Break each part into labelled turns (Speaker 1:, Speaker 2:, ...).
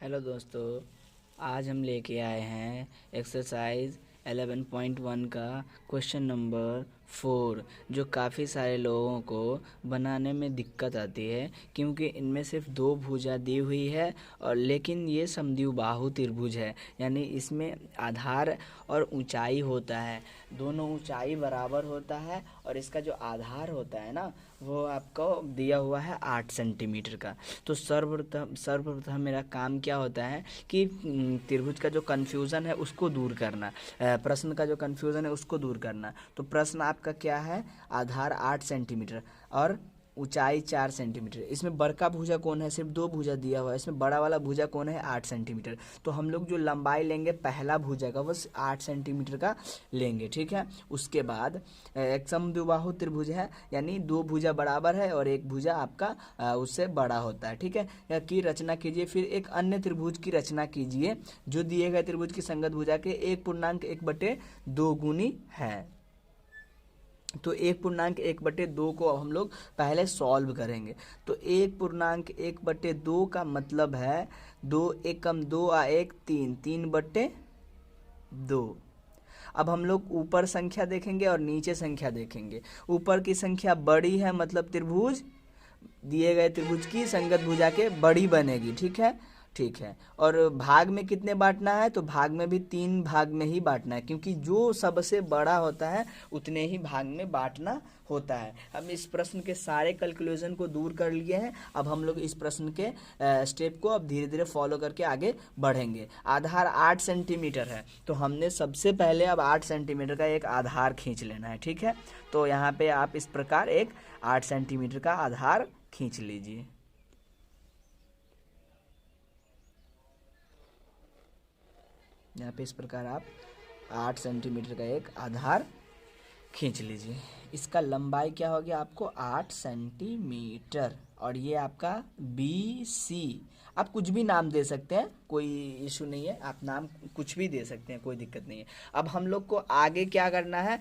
Speaker 1: Hello दोस्तों, आज हम लेके आए हैं एक्सरसाइज 11.1 का क्वेश्चन नंबर 4, जो काफ़ी सारे लोगों को बनाने में दिक्कत आती है क्योंकि इनमें सिर्फ दो भुजा दी हुई है और लेकिन ये समद्विबाहु त्रिभुज है, यानी इसमें आधार और ऊंचाई होता है, दोनों ऊंचाई बराबर होता है और इसका जो आधार होता है ना वो आपको दिया हुआ है 8 सेंटीमीटर का। तो सर्वप्रथम मेरा काम क्या होता है कि त्रिभुज का जो कन्फ्यूज़न है उसको दूर करना, प्रश्न का जो कन्फ्यूज़न है उसको दूर करना। तो प्रश्न आपका क्या है, आधार 8 सेंटीमीटर और ऊंचाई 4 सेंटीमीटर। इसमें बड़का भुजा कौन है, सिर्फ दो भुजा दिया हुआ है, इसमें बड़ा वाला भुजा कौन है 8 सेंटीमीटर। तो हम लोग जो लंबाई लेंगे पहला भुजा का बस 8 सेंटीमीटर का लेंगे, ठीक है। उसके बाद एक समद्विबाहु त्रिभुज है, यानी दो भुजा बराबर है और एक भुजा आपका उससे बड़ा होता है, ठीक है। की रचना कीजिए, फिर एक अन्य त्रिभुज की रचना कीजिए जो दिए गए त्रिभुज की संगत भुजा के 1.1/2 गुनी है। तो 1.1/2 को अब हम लोग पहले सॉल्व करेंगे। तो 1.1/2 का मतलब है 2 एकम 2 आ 1 3, 3/2। अब हम लोग ऊपर संख्या देखेंगे और नीचे संख्या देखेंगे। ऊपर की संख्या बड़ी है मतलब त्रिभुज दिए गए त्रिभुज की संगत भुजा के बड़ी बनेगी, ठीक है। ठीक है, और भाग में कितने बांटना है, तो भाग में भी 3 भाग में ही बांटना है, क्योंकि जो सबसे बड़ा होता है उतने ही भाग में बांटना होता है। हम इस प्रश्न के सारे कैलकुलेशन को दूर कर लिए हैं। अब हम लोग इस प्रश्न के स्टेप को अब धीरे धीरे फॉलो करके आगे बढ़ेंगे। आधार 8 सेंटीमीटर है, तो हमने सबसे पहले अब 8 सेंटीमीटर का एक आधार खींच लेना है, ठीक है। तो यहाँ पे आप इस प्रकार एक 8 सेंटीमीटर का आधार खींच लीजिए। यहाँ पे इस प्रकार आप 8 सेंटीमीटर का एक आधार खींच लीजिए। इसका लंबाई क्या हो गया आपको 8 सेंटीमीटर, और ये आपका BC। आप कुछ भी नाम दे सकते हैं, कोई इशू नहीं है, आप नाम कुछ भी दे सकते हैं, कोई दिक्कत नहीं है। अब हम लोग को आगे क्या करना है,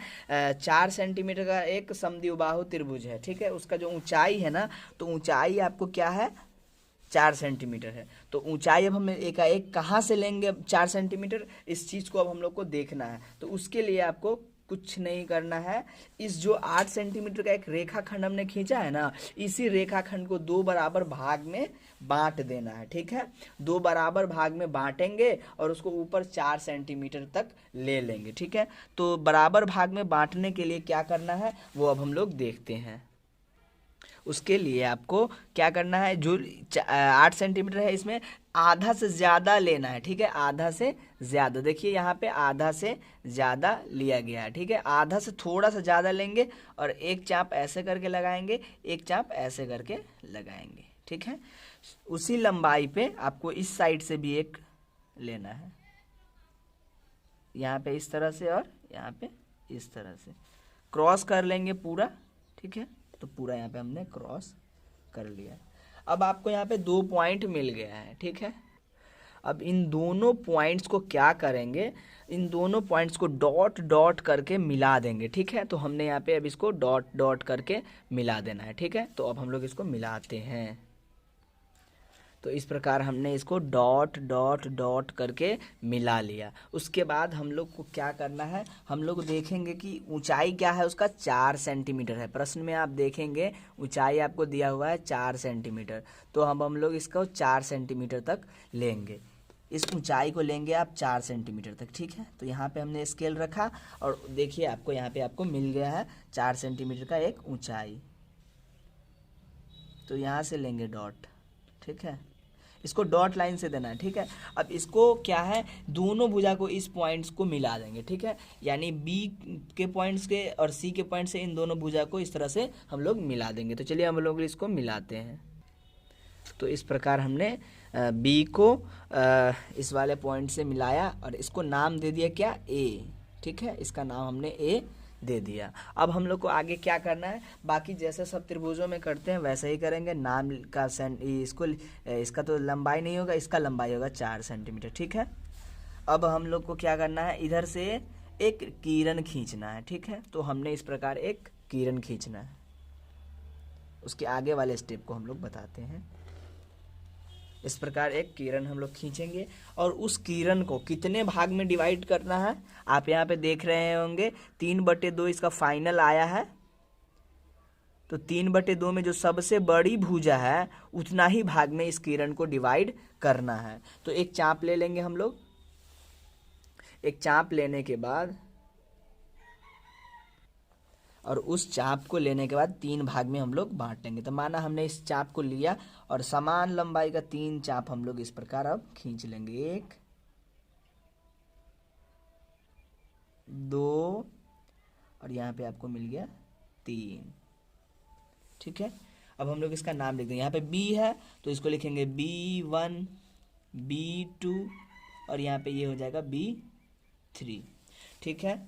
Speaker 1: 4 सेंटीमीटर का एक समद्विबाहु त्रिभुज है, ठीक है। उसका जो ऊंचाई है ना, तो ऊंचाई आपको क्या है 4 सेंटीमीटर है। तो ऊंचाई अब हम एक कहाँ से लेंगे 4 सेंटीमीटर, इस चीज़ को अब हम लोग को देखना है। तो उसके लिए आपको कुछ नहीं करना है, इस जो 8 सेंटीमीटर का एक रेखाखंड हमने खींचा है ना, इसी रेखाखंड को 2 बराबर भाग में बांट देना है, ठीक है। 2 बराबर भाग में बांटेंगे और उसको ऊपर 4 सेंटीमीटर तक ले लेंगे, ठीक है। तो बराबर भाग में बांटने के लिए क्या करना है वो अब हम लोग देखते हैं। उसके लिए आपको क्या करना है, जो 8 सेंटीमीटर है इसमें आधा से ज़्यादा लेना है, ठीक है। आधा से ज़्यादा, देखिए यहाँ पे आधा से ज़्यादा लिया गया है, ठीक है। आधा से थोड़ा सा ज़्यादा लेंगे और एक चाप ऐसे करके लगाएंगे, एक चाप ऐसे करके लगाएंगे, ठीक है। उसी लंबाई पे आपको इस साइड से भी एक लेना है, यहाँ पे इस तरह से और यहाँ पे इस तरह से क्रॉस कर लेंगे पूरा, ठीक है। तो पूरा यहाँ पे हमने क्रॉस कर लिया। अब आपको यहाँ पे 2 पॉइंट मिल गया है, ठीक है। अब इन दोनों पॉइंट्स को क्या करेंगे, इन दोनों पॉइंट्स को डॉट डॉट करके मिला देंगे, ठीक है। तो हमने यहाँ पे अब इसको डॉट डॉट करके मिला देना है, ठीक है। तो अब हम लोग इसको मिलाते हैं। तो इस प्रकार हमने इसको डॉट डॉट डॉट करके मिला लिया। उसके बाद हम लोग को क्या करना है, हम लोग देखेंगे कि ऊंचाई क्या है उसका 4 सेंटीमीटर है। प्रश्न में आप देखेंगे ऊंचाई आपको दिया हुआ है 4 सेंटीमीटर। तो हम लोग इसको 4 सेंटीमीटर तक लेंगे, इस ऊंचाई को लेंगे आप 4 सेंटीमीटर तक, ठीक है। तो यहाँ पे हमने स्केल रखा और देखिए आपको यहाँ पे आपको मिल गया है 4 सेंटीमीटर का एक ऊंचाई। तो यहाँ से लेंगे डॉट, ठीक है। इसको डॉट लाइन से देना है, ठीक है। अब इसको क्या है, दोनों भुजा को इस पॉइंट्स को मिला देंगे, ठीक है। यानी B के पॉइंट्स के और C के पॉइंट से इन दोनों भुजा को इस तरह से हम लोग मिला देंगे। तो चलिए हम लोग इसको मिलाते हैं। तो इस प्रकार हमने B को इस वाले पॉइंट से मिलाया और इसको नाम दे दिया क्या A, ठीक है। इसका नाम हमने A दे दिया। अब हम लोग को आगे क्या करना है, बाकी जैसे सब त्रिभुजों में करते हैं वैसे ही करेंगे। नाम का इसको इसका तो लंबाई नहीं होगा, इसका लंबाई होगा 4 सेंटीमीटर, ठीक है। अब हम लोग को क्या करना है, इधर से एक किरण खींचना है, ठीक है। तो हमने इस प्रकार एक किरण खींचना है। उसके आगे वाले स्टेप को हम लोग बताते हैं। इस प्रकार एक किरण हम लोग खींचेंगे और उस किरण को कितने भाग में डिवाइड करना है आप यहाँ पे देख रहे होंगे 3/2 इसका फाइनल आया है। तो 3/2 में जो सबसे बड़ी भुजा है उतना ही भाग में इस किरण को डिवाइड करना है। तो एक चाप ले लेंगे हम लोग। एक चाप लेने के बाद और उस चाप को लेने के बाद 3 भाग में हम लोग बांटेंगे। तो माना हमने इस चाप को लिया और समान लंबाई का 3 चाप हम लोग इस प्रकार अब खींच लेंगे। 1 2 और यहाँ पे आपको मिल गया 3। ठीक है, अब हम लोग इसका नाम लिख देंगे। यहाँ पे B है तो इसको लिखेंगे B1 B2 और यहाँ पे ये हो जाएगा B3। ठीक है,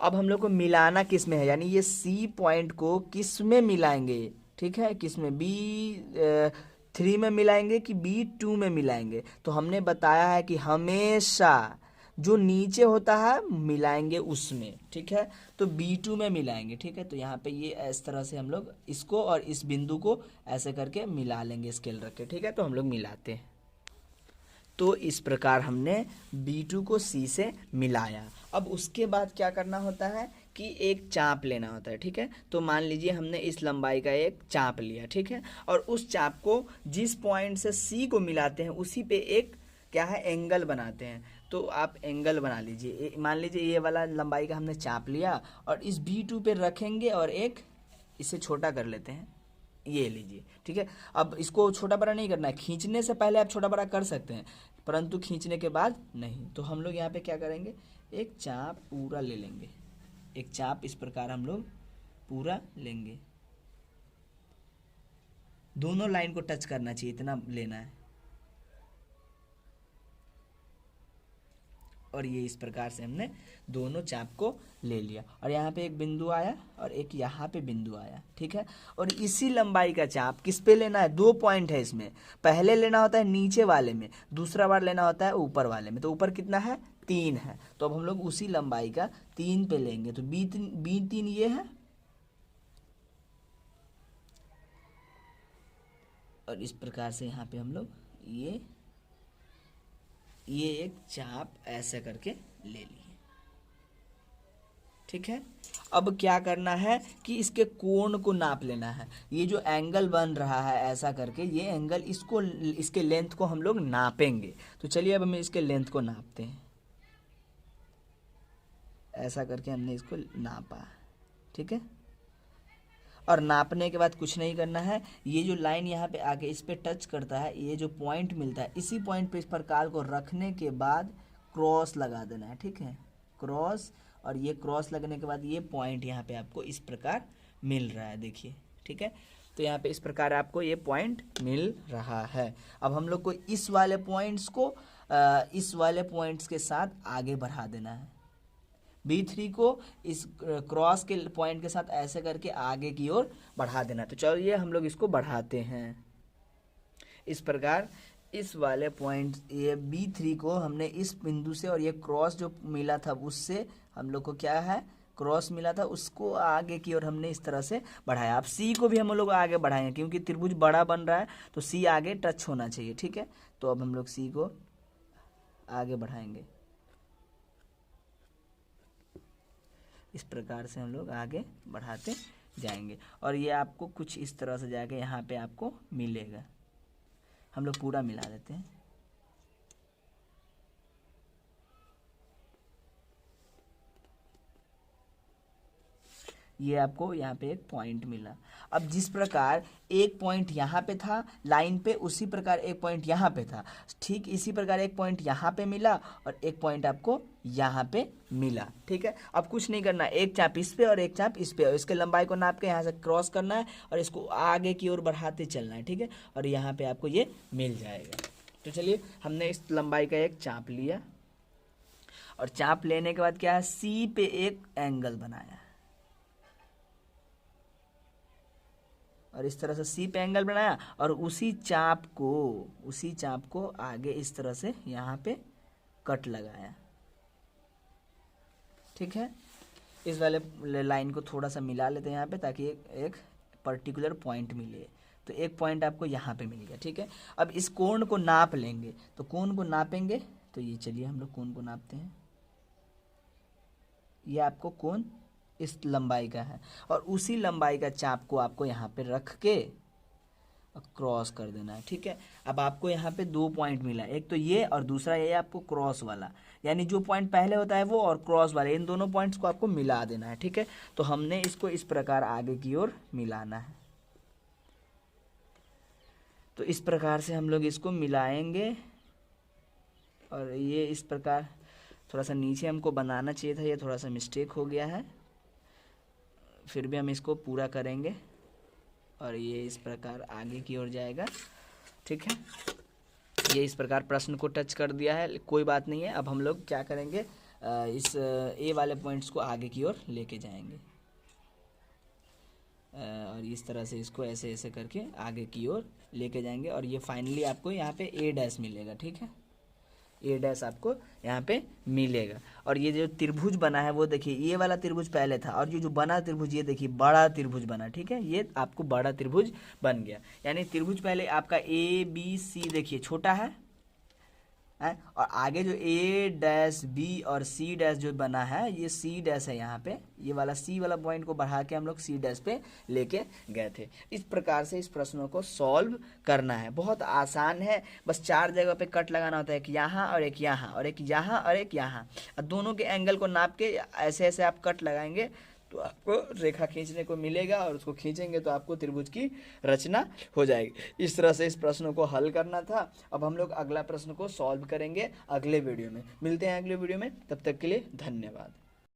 Speaker 1: अब हम लोग को मिलाना किस में है, यानी ये C पॉइंट को किस में मिलाएंगे। ठीक है, किस में, B3 में मिलाएंगे कि B2 में मिलाएंगे। तो हमने बताया है कि हमेशा जो नीचे होता है मिलाएंगे उसमें। ठीक है, तो B2 में मिलाएंगे। ठीक है, तो यहाँ पे ये इस तरह से हम लोग इसको और इस बिंदु को ऐसे करके मिला लेंगे स्केल रख के। ठीक है, तो हम लोग मिलाते हैं। तो इस प्रकार हमने B2 को C से मिलाया। अब उसके बाद क्या करना होता है कि एक चाप लेना होता है। ठीक है, तो मान लीजिए हमने इस लंबाई का एक चाप लिया। ठीक है, और उस चाप को जिस पॉइंट से C को मिलाते हैं उसी पे एक क्या है एंगल बनाते हैं। तो आप एंगल बना लीजिए। मान लीजिए ये वाला लंबाई का हमने चाप लिया और इस B2 पे रखेंगे और एक इसे छोटा कर लेते हैं, ये लीजिए। ठीक है, अब इसको छोटा बड़ा नहीं करना है, खींचने से पहले आप छोटा बड़ा कर सकते हैं परंतु खींचने के बाद नहीं। तो हम लोग यहाँ पे क्या करेंगे, एक चाप पूरा ले लेंगे। एक चाप इस प्रकार हम लोग पूरा लेंगे, दोनों लाइन को टच करना चाहिए, इतना लेना है। और ये इस प्रकार से हमने दोनों चाप को ले लिया और यहाँ पे एक बिंदु आया और एक यहाँ पे बिंदु आया। ठीक है, और इसी लंबाई का चाप किस पे लेना है, 2 पॉइंट है इसमें। पहले लेना होता है नीचे वाले में, दूसरा बार लेना होता है ऊपर वाले में। तो ऊपर कितना है, 3 है। तो अब हम लोग उसी लंबाई का 3 पे लेंगे। तो B3 ये है और इस प्रकार से यहाँ पे हम लोग ये एक चाप ऐसे करके ले लिए। ठीक है, अब क्या करना है कि इसके कोण को नाप लेना है। ये जो एंगल बन रहा है ऐसा करके, ये एंगल इसको इसके लेंथ को हम लोग नापेंगे। तो चलिए अब हम इसके लेंथ को नापते हैं। ऐसा करके हमने इसको नापा। ठीक है, और नापने के बाद कुछ नहीं करना है। ये जो लाइन यहाँ पे आके इस पे टच करता है, ये जो पॉइंट मिलता है, इसी पॉइंट पे इस प्रकार को रखने के बाद क्रॉस लगा देना है। ठीक है, क्रॉस, और ये क्रॉस लगने के बाद ये पॉइंट यहाँ पे आपको इस प्रकार मिल रहा है, देखिए। ठीक है, तो यहाँ पे इस प्रकार आपको ये पॉइंट मिल रहा है। अब हम लोग को इस वाले पॉइंट्स को इस वाले पॉइंट्स के साथ आगे बढ़ा देना है। B3 को इस क्रॉस के पॉइंट के साथ ऐसे करके आगे की ओर बढ़ा देना। तो चलिए हम लोग इसको बढ़ाते हैं। इस प्रकार इस वाले पॉइंट ये B3 को हमने इस बिंदु से, और ये क्रॉस जो मिला था उससे हम लोग को क्या है, क्रॉस मिला था, उसको आगे की ओर हमने इस तरह से बढ़ाया। अब C को भी हम लोग आगे बढ़ाएंगे क्योंकि त्रिभुज बड़ा बन रहा है तो C आगे टच होना चाहिए। ठीक है, तो अब हम लोग C को आगे बढ़ाएंगे। इस प्रकार से हम लोग आगे बढ़ाते जाएंगे और ये आपको कुछ इस तरह से जाके यहाँ पे आपको मिलेगा। हम लोग पूरा मिला देते हैं। ये आपको यहाँ पे एक पॉइंट मिला। अब जिस प्रकार एक पॉइंट यहाँ पे था लाइन पे, उसी प्रकार एक पॉइंट यहाँ पे था। ठीक इसी प्रकार एक पॉइंट यहाँ पे मिला और एक पॉइंट आपको यहाँ पे मिला। ठीक है, अब कुछ नहीं करना, एक चाप इस पे और एक चाप इस पे, और इसके लंबाई को नाप के यहाँ से क्रॉस करना है और इसको आगे की ओर बढ़ाते चलना है। ठीक है, और यहाँ पे आपको ये मिल जाएगा। तो चलिए हमने इस लंबाई का एक चाप लिया और चाप लेने के बाद क्या है, C पे एक एंगल बनाया और इस तरह से C पे एंगल बनाया और उसी चाप को आगे इस तरह से यहाँ पे कट लगाया। ठीक है, इस वाले लाइन को थोड़ा सा मिला लेते हैं यहाँ पे ताकि एक पर्टिकुलर पॉइंट मिले। तो 1 पॉइंट आपको यहाँ पे मिल गया। ठीक है, अब इस कोण को नाप लेंगे, तो कोण को नापेंगे तो ये चलिए हम लोग कोण को नापते हैं। ये आपको कोण इस लंबाई का है और उसी लंबाई का चाप को आपको यहाँ पे रख के क्रॉस कर देना है। ठीक है, अब आपको यहाँ पे 2 पॉइंट मिला, एक तो ये और दूसरा ये आपको क्रॉस वाला, यानी जो पॉइंट पहले होता है वो और क्रॉस वाले, इन दोनों पॉइंट्स को आपको मिला देना है। ठीक है, तो हमने इसको इस प्रकार आगे की ओर मिलाना है। तो इस प्रकार से हम लोग इसको मिलाएंगे और ये इस प्रकार, थोड़ा सा नीचे हमको बनाना चाहिए था, ये थोड़ा सा मिस्टेक हो गया है, फिर भी हम इसको पूरा करेंगे और ये इस प्रकार आगे की ओर जाएगा। ठीक है, ये इस प्रकार प्रश्न को टच कर दिया है, कोई बात नहीं है। अब हम लोग क्या करेंगे, इस ए वाले पॉइंट्स को आगे की ओर लेके जाएंगे और इस तरह से इसको ऐसे ऐसे करके आगे की ओर लेके जाएंगे और ये फाइनली आपको यहाँ पे ए डैश मिलेगा। ठीक है, ए डैश आपको यहाँ पे मिलेगा और ये जो त्रिभुज बना है वो देखिए, ये वाला त्रिभुज पहले था और ये जो बना त्रिभुज ये देखिए बड़ा त्रिभुज बना। ठीक है, ये आपको बड़ा त्रिभुज बन गया, यानी त्रिभुज पहले आपका ए बी सी देखिए छोटा है और आगे जो ए डैश बी और सी डैश जो बना है ये सी डैश है, यहाँ पे ये वाला सी वाला पॉइंट को बढ़ा के हम लोग सी डैश पे लेके गए थे। इस प्रकार से इस प्रश्नों को सॉल्व करना है, बहुत आसान है, बस 4 जगह पे कट लगाना होता है, एक यहाँ और एक यहाँ और एक यहाँ और एक यहाँ, और दोनों के एंगल को नाप के ऐसे ऐसे आप कट लगाएंगे तो आपको रेखा खींचने को मिलेगा और उसको खींचेंगे तो आपको त्रिभुज की रचना हो जाएगी। इस तरह से इस प्रश्न को हल करना था। अब हम लोग अगला प्रश्न को सॉल्व करेंगे अगले वीडियो में। मिलते हैं अगले वीडियो में, तब तक के लिए धन्यवाद।